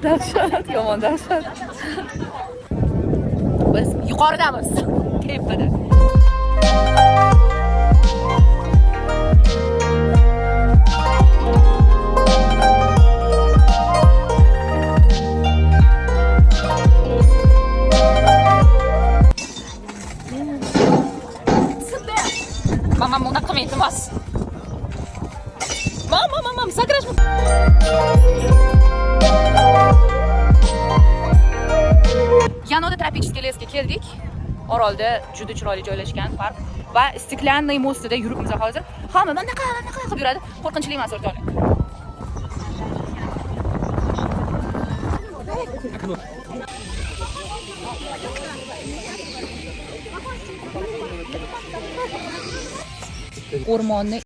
Dahshat, yomon dahshat. Biz yuqoridamiz. Tepada. Mamam unaqa qilmaydi, iltimos. Mamam, sakrash. Yanoda tropический lesga keldik. Orolda juda chiroyli joylashgan park va stiklanniy mostida yuribmiz hozir. Hamma naqa qilib yuradi. Qo'rqinchli emas, o'rtoqlar. O'rmonni